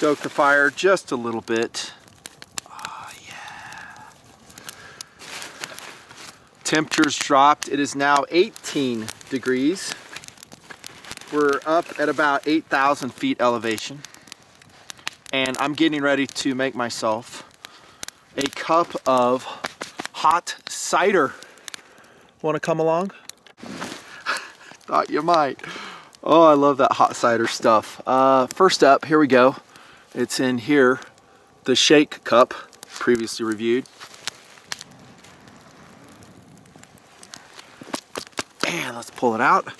stoke the fire just a little bit. Oh yeah. Temperature's dropped. It is now 18 degrees. We're up at about 8,000 feet elevation. And I'm getting ready to make myself a cup of hot cider. Want to come along? Thought you might. Oh, I love that hot cider stuff. First up, here we go. It's in here, the shake cup, previously reviewed. And let's pull it out.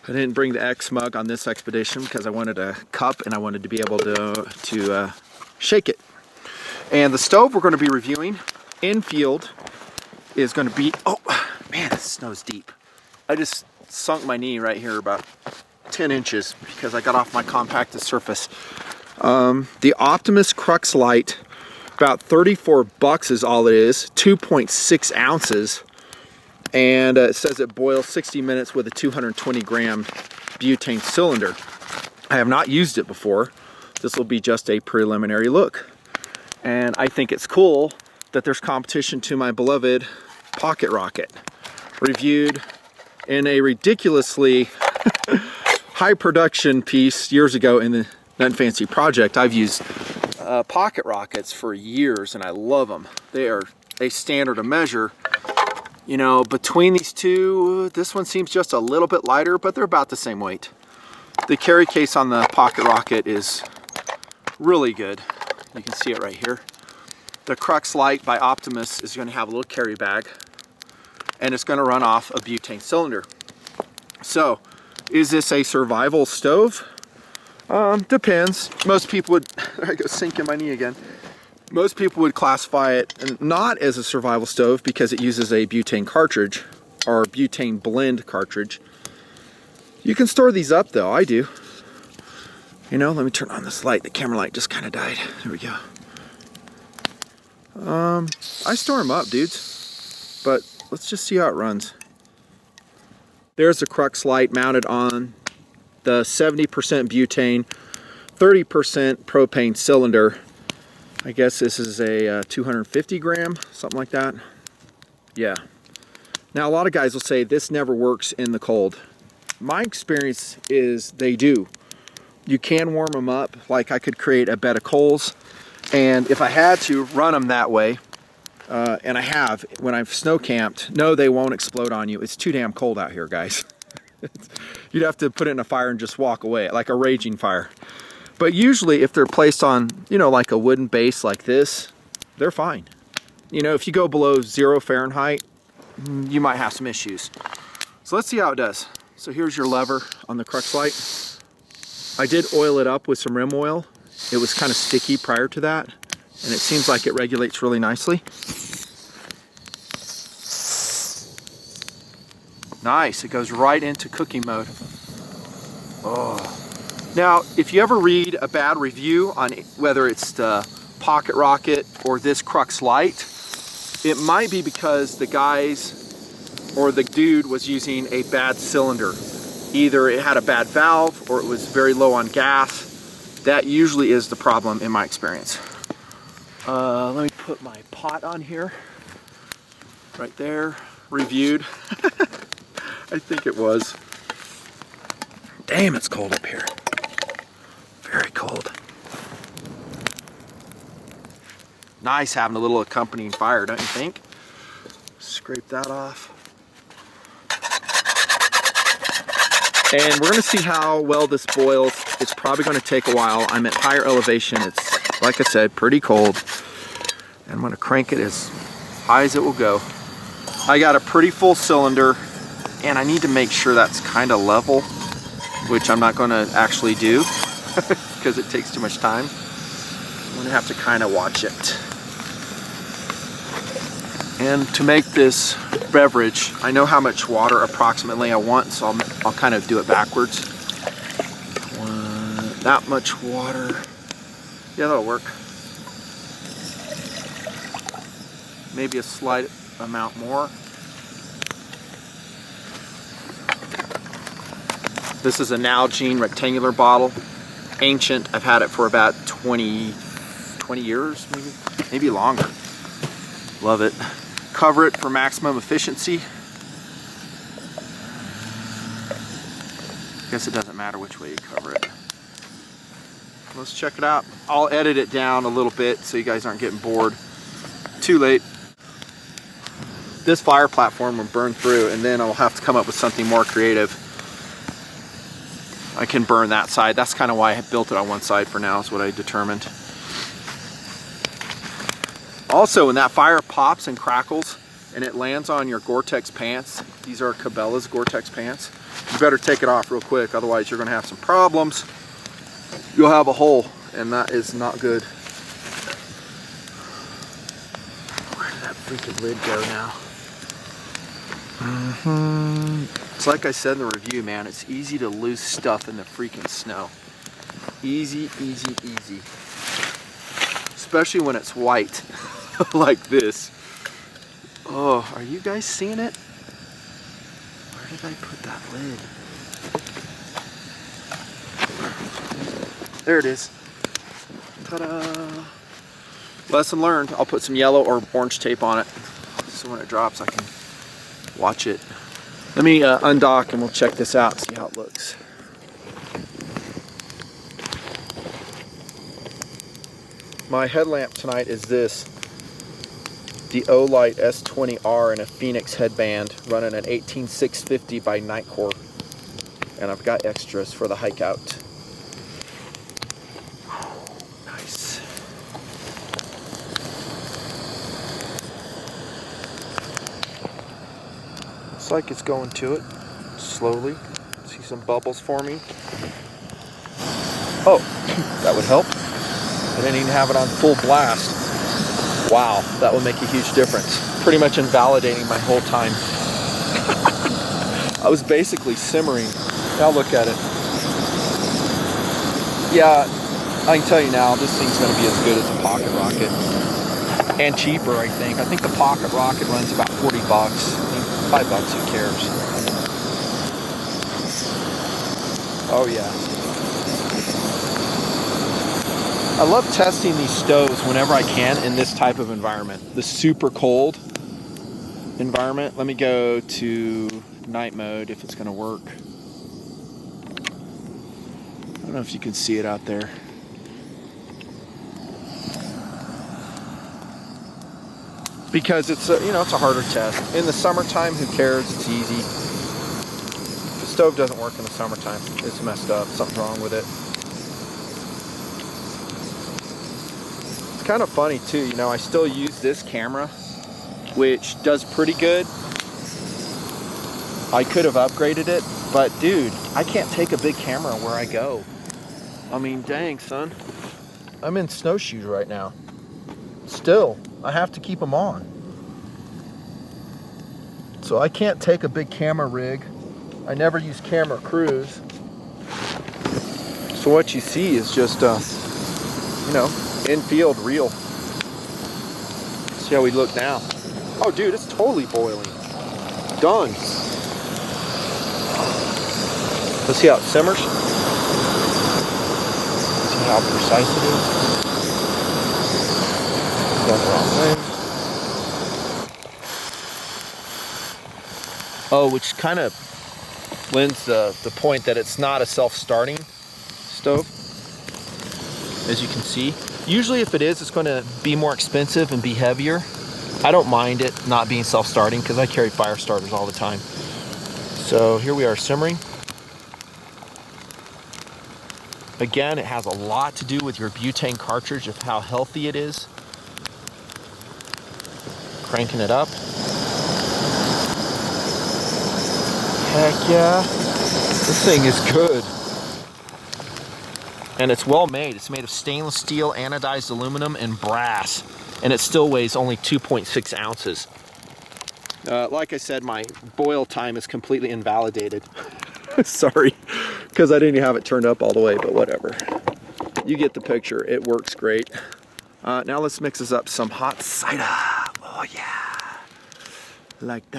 I didn't bring the X mug on this expedition because I wanted a cup and I wanted to be able to shake it. And the stove we're going to be reviewing in field is going to be, oh man, this snow's deep. I just sunk my knee right here about 10 inches because I got off my compacted surface. The Optimus Crux Lite, about 34 bucks is all it is, 2.6 ounces. And it says it boils 60 minutes with a 220 gram butane cylinder. I have not used it before. This will be just a preliminary look. And I think it's cool that there's competition to my beloved Pocket Rocket, reviewed in a ridiculously high production piece years ago in the Nutnfancy project. I've used Pocket Rockets for years and I love them. They are a standard of measure. You know, between these two, this one seems just a little bit lighter, but they're about the same weight. The carry case on the Pocket Rocket is really good. You can see it right here. The Crux Lite by Optimus is going to have a little carry bag, and it's going to run off a butane cylinder. So, is this a survival stove? Depends. Most people would, there I go sinking my knee again. Most people would classify it not as a survival stove because it uses a butane cartridge or butane blend cartridge. You can store these up though, I do. You know, let me turn on this light. The camera light just kind of died. There we go. I store them up, dudes. But let's just see how it runs. There's the Crux Lite mounted on the 70% butane, 30% propane cylinder. I guess this is a 250 gram, something like that. Yeah. Now a lot of guys will say this never works in the cold. My experience is they do. You can warm them up, like I could create a bed of coals, and if I had to run them that way, and I have when I've snow camped, no, they won't explode on you. It's too damn cold out here, guys. You'd have to put it in a fire and just walk away, like a raging fire. But usually if they're placed on, you know, like a wooden base like this, they're fine. You know, if you go below 0 Fahrenheit, you might have some issues. So let's see how it does. So here's your lever on the Crux Lite. I did oil it up with some rim oil. It was kind of sticky prior to that, and it seems like it regulates really nicely. Nice, it goes right into cooking mode. Oh. Now, if you ever read a bad review on whether it's the Pocket Rocket or this Crux Lite, it might be because the guys or the dude was using a bad cylinder. Either it had a bad valve or it was very low on gas. That usually is the problem in my experience. Let me put my pot on here. Right there, reviewed. I think it was. Damn, it's cold up here. Very cold. Nice having a little accompanying fire, don't you think? Scrape that off. And we're going to see how well this boils. It's probably going to take a while. I'm at higher elevation. It's, like I said, pretty cold. And I'm going to crank it as high as it will go. I got a pretty full cylinder, and I need to make sure that's kind of level, which I'm not going to actually do because it takes too much time. I'm going to have to kind of watch it. And to make this beverage, I know how much water approximately I want, so I'll kind of do it backwards. That much water. Yeah, that'll work. Maybe a slight amount more. This is a Nalgene rectangular bottle. ancient. I've had it for about 20 years, maybe longer. Love it. Cover it for maximum efficiency. I guess it doesn't matter which way you cover it. Let's check it out. I'll edit it down a little bit so you guys aren't getting bored. Too late. This fire platform will burn through, and then I'll have to come up with something more creative. I can burn that side. That's kind of why I built it on one side for now, is what I determined. Also, when that fire pops and crackles and it lands on your Gore-Tex pants, these are Cabela's Gore-Tex pants, you better take it off real quick, otherwise you're going to have some problems. You'll have a hole, and that is not good. Where did that freaking lid go now? It's like I said in the review, man, it's easy to lose stuff in the freaking snow. Easy, easy, easy. Especially when it's white, like this. Oh, are you guys seeing it? Where did I put that lid? There it is. Ta-da! Lesson learned. I'll put some yellow or orange tape on it, so when it drops I can watch it. Let me undock and we'll check this out and see how it looks. My headlamp tonight is this. The Olight S20R in a Phoenix headband, running an 18650 by Nitecore. And I've got extras for the hike out. Nice. Looks like it's going to it slowly. See some bubbles forming. Oh, that would help. I didn't even have it on full blast. Wow, that would make a huge difference. Pretty much invalidating my whole time. I was basically simmering. Now look at it. Yeah, I can tell you now, this thing's going to be as good as a Pocket Rocket. And cheaper, I think. I think the Pocket Rocket runs about 40 bucks. I mean, $5, who cares? Oh yeah. I love testing these stoves whenever I can in this type of environment. The super cold environment. Let me go to night mode if it's going to work. I don't know if you can see it out there. Because it's a, it's a harder test. In the summertime, who cares? It's easy. If the stove doesn't work in the summertime, it's messed up. Something's wrong with it. Kind of funny too, I still use this camera, which does pretty good. I could have upgraded it, but dude, I can't take a big camera where I go. I mean, dang, son. I'm in snowshoes right now. Still, I have to keep them on. So I can't take a big camera rig. I never use camera crews. So what you see is just, infield reel. See how we look now. Oh dude, it's totally boiling. Done. Let's see how it simmers. See how precise it is. Going the wrong way. Oh, which kind of lends the point that it's not a self-starting stove, as you can see. Usually if it is, it's going to be more expensive and be heavier. I don't mind it not being self-starting because I carry fire starters all the time. So here we are simmering. Again, it has a lot to do with your butane cartridge of how healthy it is. Cranking it up. Heck yeah. This thing is good. And it's well made. It's made of stainless steel, anodized aluminum, and brass. And it still weighs only 2.6 ounces. Like I said, my boil time is completely invalidated. Sorry, because I didn't have it turned up all the way, but whatever. You get the picture. It works great. Now let's mix this up some hot cider. Oh yeah. Like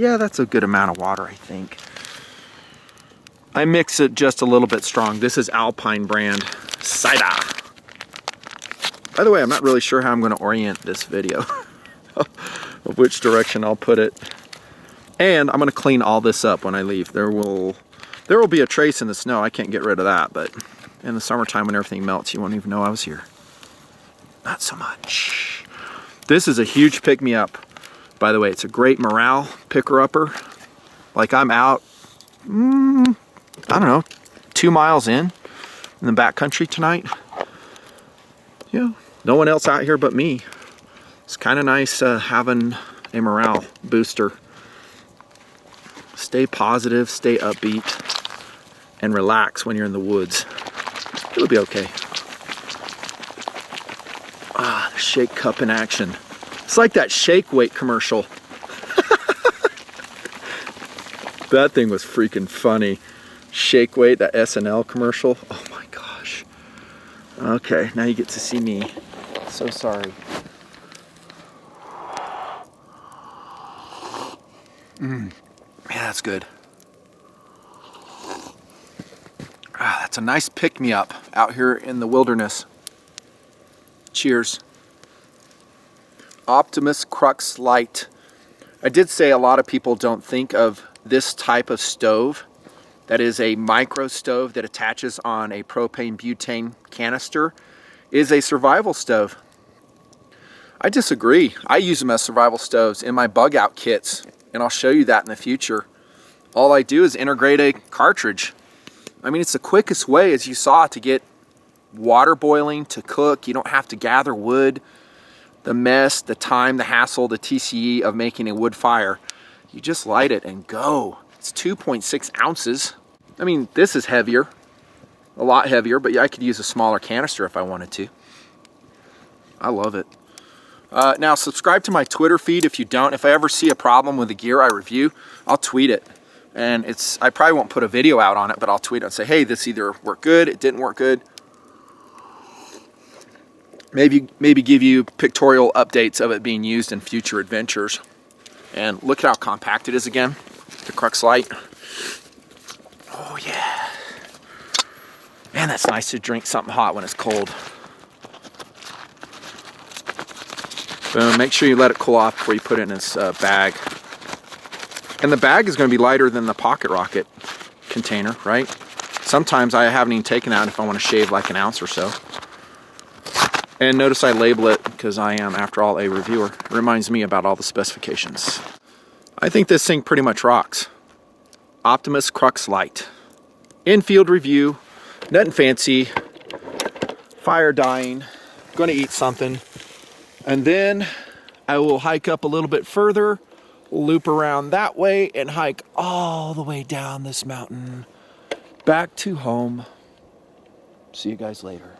Yeah, that's a good amount of water, I think. I mix it just a little bit strong. This is Alpine brand cider. By the way, I'm not really sure how I'm going to orient this video. Of which direction I'll put it. And I'm going to clean all this up when I leave. There will be a trace in the snow. I can't get rid of that, but in the summertime when everything melts, you won't even know I was here. Not so much. This is a huge pick-me-up. By the way, it's a great morale picker-upper. Like I'm out, I don't know, 2 miles in the backcountry tonight. Yeah, no one else out here but me. It's kind of nice having a morale booster. Stay positive, stay upbeat, and relax when you're in the woods. It'll be okay. Ah, the shake cup in action. It's like that shake weight commercial. That thing was freaking funny. Shake weight, that SNL commercial. Oh my gosh. Okay, now you get to see me. So sorry. Yeah, that's good. Ah, that's a nice pick-me-up out here in the wilderness. Cheers. Optimus Crux Lite. I did say a lot of people don't think of this type of stove. That is a micro stove that attaches on a propane butane canister. Is a survival stove. I disagree. I use them as survival stoves in my bug out kits, and I'll show you that in the future. All I do is integrate a cartridge. I mean, it's the quickest way, as you saw, to get water boiling, to cook. You don't have to gather wood. The mess, the time, the hassle, the TCE of making a wood fire. You just light it and go. It's 2.6 ounces. I mean, this is heavier, a lot heavier, but yeah, I could use a smaller canister if I wanted to. I love it. Now, subscribe to my Twitter feed if you don't. If I ever see a problem with the gear I review, I'll tweet it. And I probably won't put a video out on it, but I'll tweet it and say, hey, this either worked good, it didn't work good. Maybe give you pictorial updates of it being used in future adventures. And look at how compact it is again, the Crux Lite. Oh yeah. Man, that's nice to drink something hot when it's cold. Boom, make sure you let it cool off before you put it in this bag. And the bag is going to be lighter than the Pocket Rocket container, right? Sometimes I haven't even taken out if I want to shave like an ounce or so. And notice I label it because I am, after all, a reviewer. It reminds me about all the specifications. I think this thing pretty much rocks. Optimus Crux Lite. In-field review, nutnfancy, fire dying, going to eat something. And then I will hike up a little bit further, loop around that way, and hike all the way down this mountain back to home. See you guys later.